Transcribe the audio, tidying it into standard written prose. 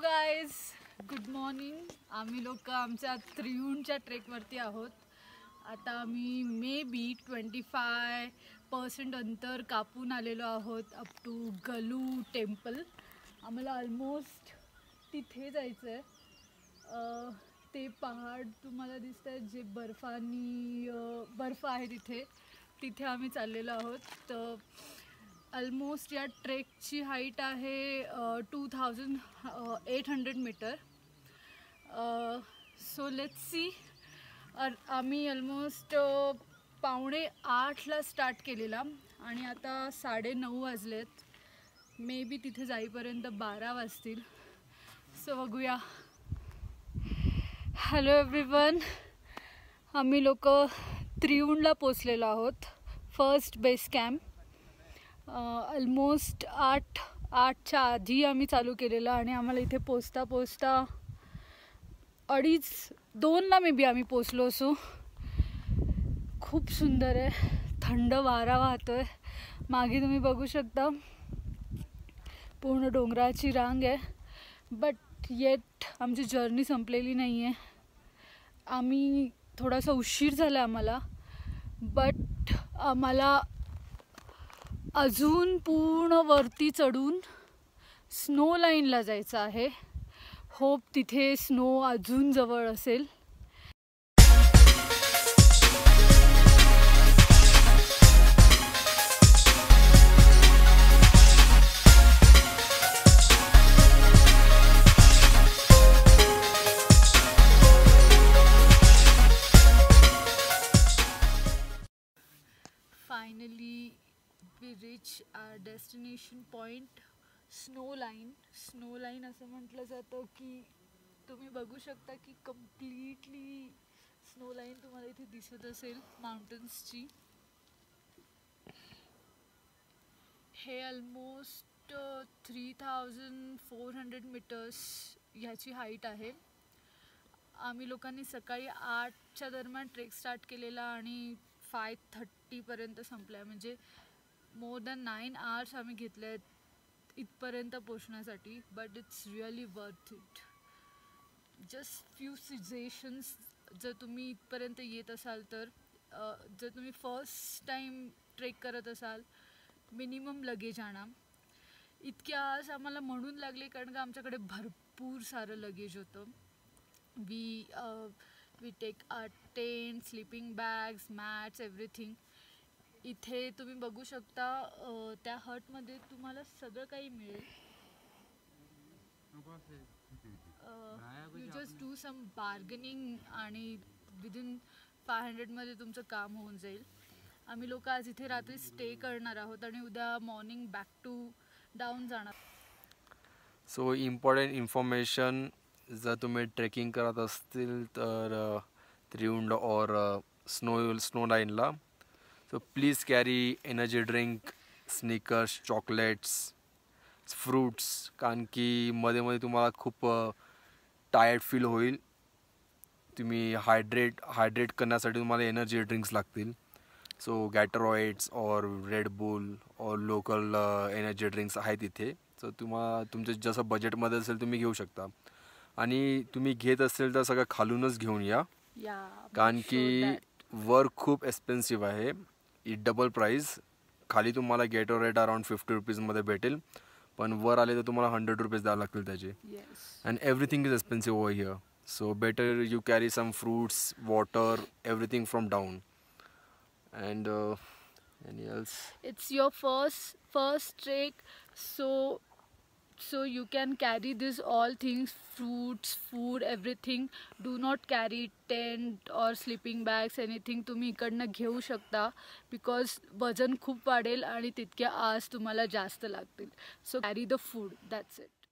Guys, good morning. आम्ही लोक आमच्या त्रिउंडच्या ट्रेकवरती आहोत. आता आम्ही मे बी 25% अंतर कापून आलेलो आहोत अप टू गलू टेम्पल. आम्हाला ऑलमोस्ट तिथे जायचं आहे. ते पहाड तुम्हाला दिसत आहेत जे बर्फ आहे तिथे आम्ही चाललेलो आहोत. तर ऑलमोस्ट या ट्रेकची हाईट आहे 2800 मीटर. So let's see. आम्ही ऑलमोस्ट 7:45ला स्टार्ट केलेला आणि आता 9:30 वाजलेत. मे बी तिथे जाईपर्यंत 12 वाजतील. सो बघूया. हॅलो एव्हरीवन, आम्ही लोक त्रिउंडला पोचलेलो आहोत. First base camp. ऑलमोस्ट 8च्या आधी आम्ही चालू केलेलं आणि आम्हाला इथे पोचता 2:30ला मे बी आम्ही पोचलो असू. खूप सुंदर आहे, थंड वारा वाहतोय. मागे तुम्ही बघू शकता पूर्ण डोंगराची रांग आहे. बट येट आमची जर्नी संपलेली नाही आहे. आम्ही थोडासा उशीर झाला आम्हाला, बट आम्हाला अजून पूर्ण वरती चढून स्नो लाईनला जायचं आहे. होप तिथे स्नो अजून जवळ असेल. Finally we reach our destination point, snow line असं म्हटलं जातं की तुम्ही बघू शकता की कम्प्लिटली स्नो लाईन तुम्हाला इथे दिसत असेल माउंटन्सची. हे ऑलमोस्ट 3400 मीटर्स ह्याची हाईट आहे. आम्ही लोकांनी सकाळी 8च्या दरम्यान ट्रेक स्टार्ट केलेला आणि 5:30पर्यंत संपला. म्हणजे मोर दॅन 9 आवर्स आम्ही घेतले आहेत इथपर्यंत पोचण्यासाठी. But it's really worth it. Just few suggestions. जर तुम्ही इथपर्यंत येत असाल तर जर तुम्ही फर्स्ट टाईम ट्रेक करत असाल, मिनिमम लगेज आणा. इतके आवर्स आम्हाला म्हणून लागले कारण का आमच्याकडे भरपूर सारं लगेज होतं. We take our tent, sleeping bags, mats, everything. इथे तुम्ही बघू शकता त्या हटमध्ये तुम्हाला सगळं काही मिळेल. You just do some bargaining आणि विदिन 500मध्ये तुमचं काम होऊन जाईल. आम्ही लोक आज इथे रात्री स्टे करणार आहोत आणि उद्या मॉर्निंग बॅक टू डाऊन जाणार. सो इम्पॉर्टंट इन्फॉर्मेशन, जर तुम्ही ट्रेकिंग करत असतील तर त्रिउंड और स्नो लाईनला, so please carry energy drink, snickers, chocolates, fruits. कारण की मध्ये मध्ये तुम्हाला खूप टायर्ड फील होईल. तुम्ही हायड्रेट करण्यासाठी तुम्हाला एनर्जी ड्रिंक्स लागतील. सो गॅटरॉइड्स और रेड बुल और लोकल एनर्जी ड्रिंक्स आहेत इथे. सो तुमचं जसं बजेटमध्ये असेल तुम्ही घेऊ शकता. आणि तुम्ही घेत असेल तर सगळं खालूनच घेऊन या. कारण की वर खूप एक्सपेन्सिव्ह आहे. Double price. खाली तुम्हाला गॅटोरेट अराउंड 50 रुपीजमध्ये भेटेल, पण वर आले तर तुम्हाला 100 रुपीज द्यावे लागतील त्याचे. And everything is expensive over here. So better you carry some fruits, water, everything from down. And any else? It's your first trek, so you can carry this all things, fruits, food, everything. Do not carry tent or sleeping bags, anything. तुम्ही इकडनं घेऊ शकता because वजन खूप वाढेल आणि तितके आज तुम्हाला जास्त लागतील. So carry the food, that's it.